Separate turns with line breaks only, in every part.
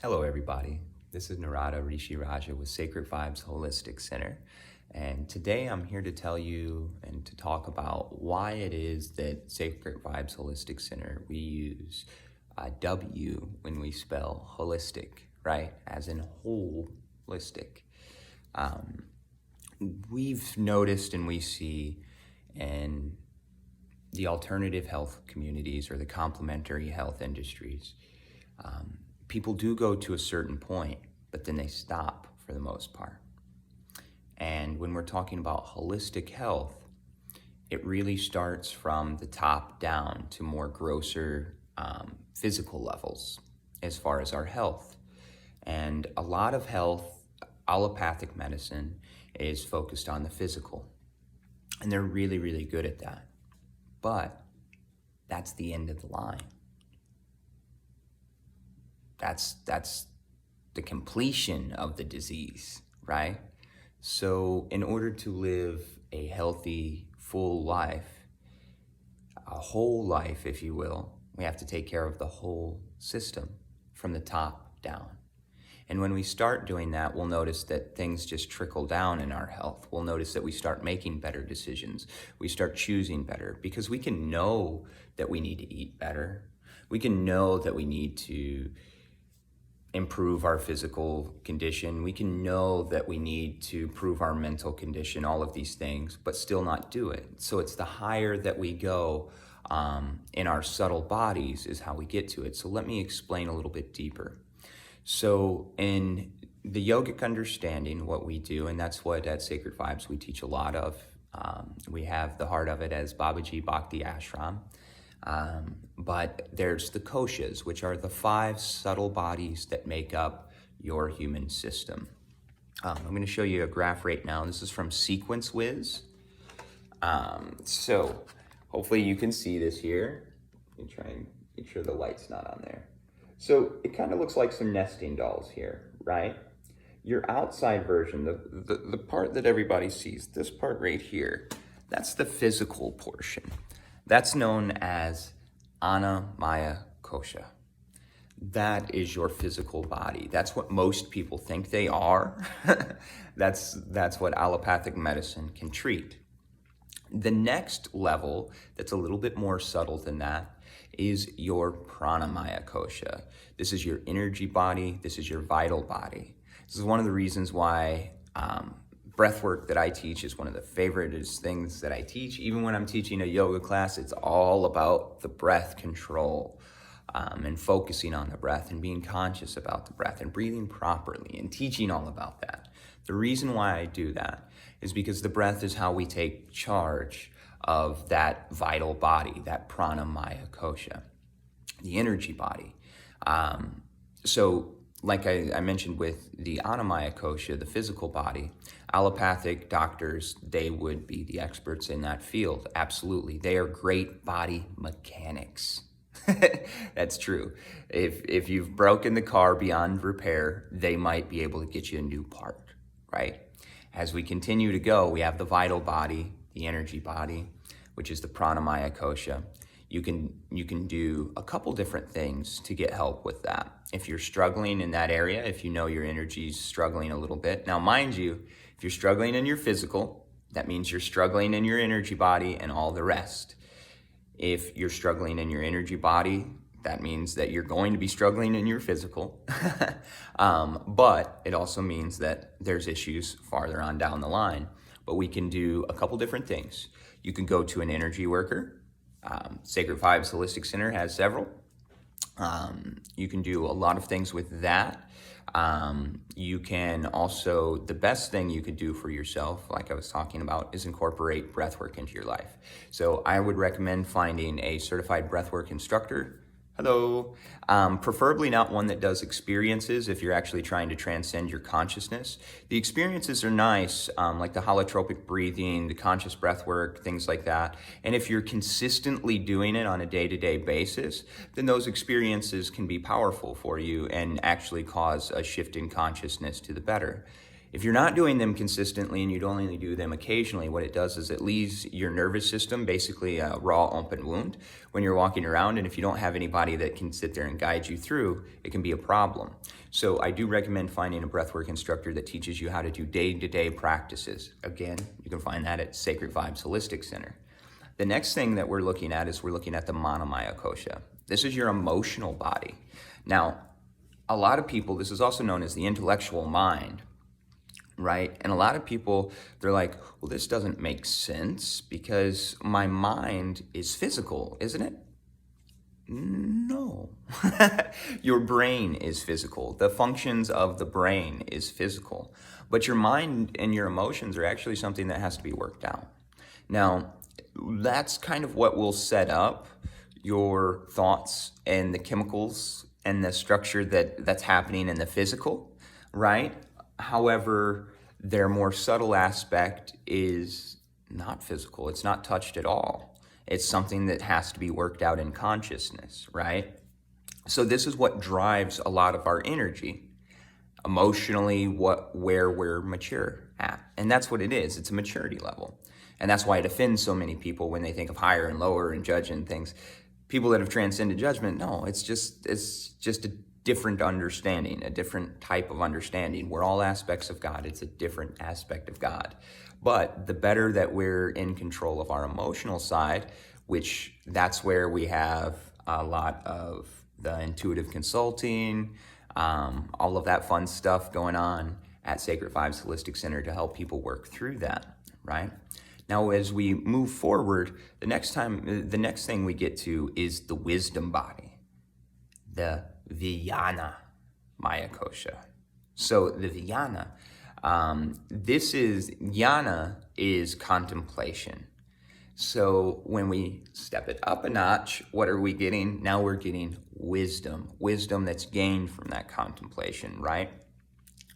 Hello, everybody. This is Narada Rishi Raja with Sacred Vibes Holistic Center. And today I'm here to tell you and to talk about why it is that Sacred Vibes Holistic Center, we use a W when we spell holistic, right? As in holistic. We've noticed and we see in the alternative health communities or the complementary health industries, people do go to a certain point, but then they stop for the most part. And when we're talking about holistic health, it really starts from the top down to more grosser physical levels as far as our health. And a lot of health, allopathic medicine, is focused on the physical. And they're really, really good at that. But that's the end of the line. That's the completion of the disease, right? So in order to live a healthy, full life, a whole life, if you will, we have to take care of the whole system from the top down. And when we start doing that, we'll notice that things just trickle down in our health. We'll notice that we start making better decisions. We start choosing better because we can know that we need to eat better. We can know that we need to improve our physical condition. We can know that we need to improve our mental condition, all of these things, but still not do it. So it's the higher that we go in our subtle bodies is how we get to it. So let me explain a little bit deeper. So in the yogic understanding, what we do, and that's what at Sacred Vibes we teach a lot of, we have the heart of it as Babaji Bhakti Ashram. But there's the koshas, which are the 5 subtle bodies that make up your human system. I'm going to show you a graph right now. This is from Sequence Wiz. So hopefully you can see this here. Let me try and make sure the light's not on there. So it kind of looks like some nesting dolls here, right? Your outside version, the part that everybody sees, this part right here, that's the physical portion. That's known as Annamaya Kosha. That is your physical body. That's what most people think they are. That's what allopathic medicine can treat. The next level that's a little bit more subtle than that is your Pranamaya Kosha. This is your energy body. This is your vital body. This is one of the reasons why breath work that I teach is one of the favorite things that I teach. Even when I'm teaching a yoga class, it's all about the breath control and focusing on the breath and being conscious about the breath and breathing properly and teaching all about that. The reason why I do that is because the breath is how we take charge of that vital body, that pranamaya kosha, the energy body. So like I mentioned with the Annamaya Kosha, the physical body, allopathic doctors, they would be the experts in that field. Absolutely. They are great body mechanics. That's true. If you've broken the car beyond repair, they might be able to get you a new part, right? As we continue to go, we have the vital body, the energy body, which is the Pranamaya Kosha. You can do a couple different things to get help with that. If you're struggling in that area, if you know your energy's struggling a little bit. Now, mind you, if you're struggling in your physical, that means you're struggling in your energy body and all the rest. If you're struggling in your energy body, that means that you're going to be struggling in your physical. But it also means that there's issues farther on down the line. But we can do a couple different things. You can go to an energy worker. Sacred Vibes Holistic Center has several. You can do a lot of things with that. You can also, the best thing you could do for yourself, like I was talking about, is incorporate breathwork into your life. So I would recommend finding a certified breathwork instructor. Hello. Preferably not one that does experiences if you're actually trying to transcend your consciousness. The experiences are nice, like the holotropic breathing, the conscious breath work, things like that. And if you're consistently doing it on a day-to-day basis, then those experiences can be powerful for you and actually cause a shift in consciousness to the better. If you're not doing them consistently and you'd only do them occasionally, what it does is it leaves your nervous system basically a raw open wound when you're walking around. And if you don't have anybody that can sit there and guide you through, it can be a problem. So I do recommend finding a breathwork instructor that teaches you how to do day-to-day practices. Again, you can find that at Sacred Vibes Holistic Center. The next thing that we're looking at is we're looking at the Manamaya Kosha. This is your emotional body. Now, a lot of people, this is also known as the intellectual mind, right? And a lot of people, they're like, well, this doesn't make sense because my mind is physical, isn't it? No. Your brain is physical. The functions of the brain is physical. But your mind and your emotions are actually something that has to be worked out. Now, that's kind of what will set up your thoughts and the chemicals and the structure that's happening in the physical, right? However, their more subtle aspect is not physical. It's not touched at all. It's something that has to be worked out in consciousness, right? So this is what drives a lot of our energy, emotionally, where we're mature at. And that's what it is. It's a maturity level. And that's why it offends so many people when they think of higher and lower and judging things. People that have transcended judgment, no, it's just a different understanding, a different type of understanding. We're all aspects of God. It's a different aspect of God. But the better that we're in control of our emotional side, which that's where we have a lot of the intuitive consulting, all of that fun stuff going on at Sacred Vibes Holistic Center to help people work through that, right? Now, as we move forward, the next thing we get to is the wisdom body, the Vijnana Maya Kosha. So the Vijnana, jnana is contemplation. So when we step it up a notch, what are we getting? Now we're getting wisdom that's gained from that contemplation, right?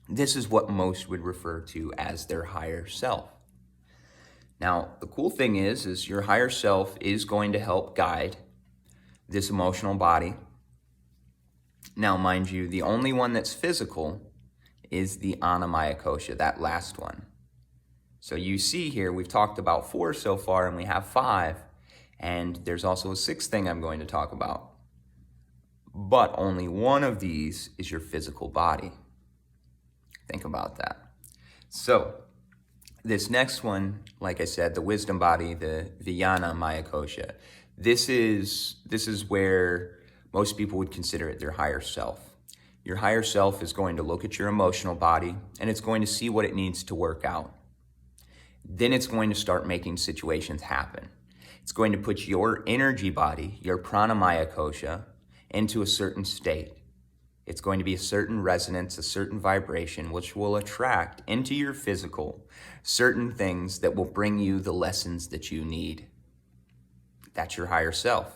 This is what most would refer to as their higher self. Now, the cool thing is your higher self is going to help guide this emotional body. Now, mind you, the only one that's physical is the Annamaya Kosha, that last one. So you see here, we've talked about 4 so far, and we have 5. And there's also a 6th thing I'm going to talk about. But only one of these is your physical body. Think about that. So this next one, like I said, the wisdom body, the Vijnana Maya Kosha, this is where most people would consider it their higher self. Your higher self is going to look at your emotional body and it's going to see what it needs to work out. Then it's going to start making situations happen. It's going to put your energy body, your pranamaya kosha, into a certain state. It's going to be a certain resonance, a certain vibration, which will attract into your physical certain things that will bring you the lessons that you need. That's your higher self.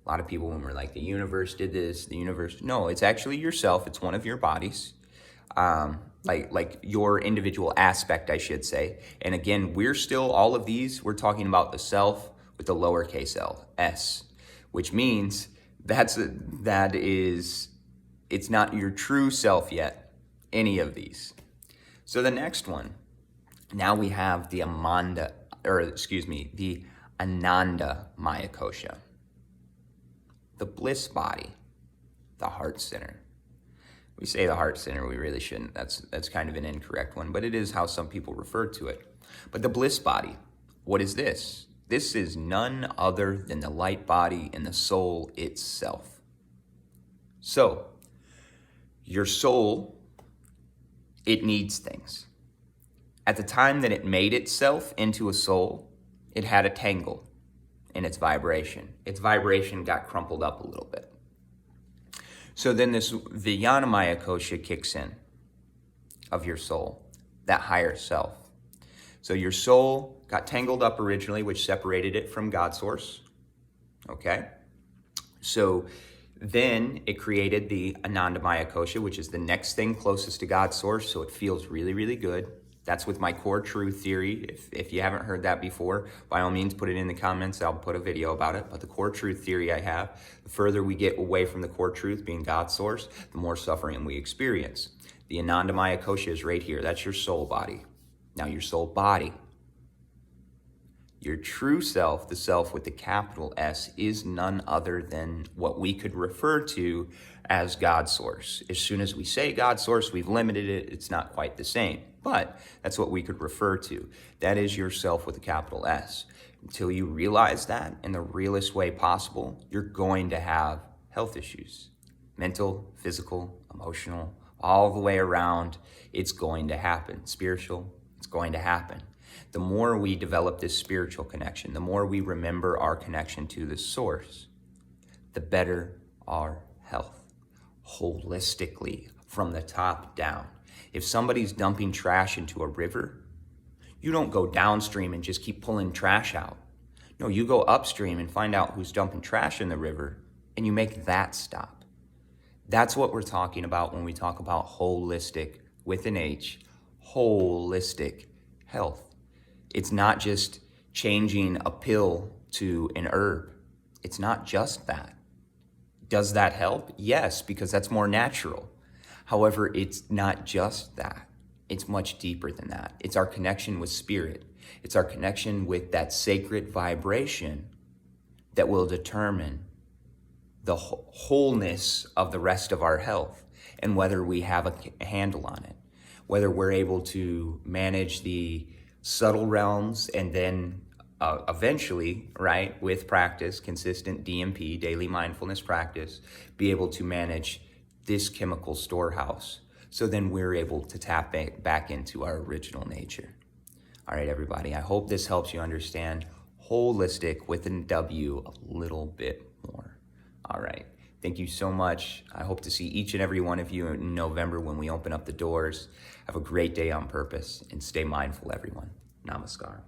A lot of people, when we're like, the universe did this, the universe, no, it's actually yourself. It's one of your bodies. Like your individual aspect, I should say. And again, we're still, all of these, we're talking about the self with the lowercase l, S, which means it's not your true self yet, any of these. So the next one, now we have the the Ananda Maya Kosha, the bliss body, the heart center. We say the heart center, we really shouldn't. That's kind of an incorrect one, but it is how some people refer to it. But the bliss body, what is this? This is none other than the light body and the soul itself. So, your soul, it needs things. At the time that it made itself into a soul, it had a tangle in its vibration. Its vibration got crumpled up a little bit. So then this Vijnana Kosha kicks in of your soul, that higher self. So your soul got tangled up originally, which separated it from God source. Okay? So then it created the Anandamaya Kosha, which is the next thing closest to God source. So it feels really, really good. That's with my core truth theory. If you haven't heard that before, by all means, put it in the comments. I'll put a video about it. But the core truth theory I have, the further we get away from the core truth being God's source, the more suffering we experience. The Anandamaya Kosha is right here. That's your soul body. Now your soul body, your true self, the self with the capital S, is none other than what we could refer to as God source. As soon as we say God source, we've limited it. It's not quite the same, but that's what we could refer to. That is yourself with a capital S. Until you realize that in the realest way possible, you're going to have health issues. Mental, physical, emotional, all the way around, it's going to happen. Spiritual, it's going to happen. The more we develop this spiritual connection, the more we remember our connection to the source, the better our health, holistically, from the top down. If somebody's dumping trash into a river, you don't go downstream and just keep pulling trash out. No, you go upstream and find out who's dumping trash in the river, and you make that stop. That's what we're talking about when we talk about holistic, with an H, holistic health. It's not just changing a pill to an herb. It's not just that. Does that help? Yes, because that's more natural. However, it's not just that. It's much deeper than that. It's our connection with spirit. It's our connection with that sacred vibration that will determine the wholeness of the rest of our health and whether we have a handle on it, whether we're able to manage the subtle realms and then eventually, right, with practice, consistent DMP, daily mindfulness practice, be able to manage this chemical storehouse. So then we're able to tap back into our original nature. All right, everybody, I hope this helps you understand holistic with a W a little bit more. All right, thank you so much. I hope to see each and every one of you in November when we open up the doors. Have a great day on purpose and stay mindful, everyone. Namaskar.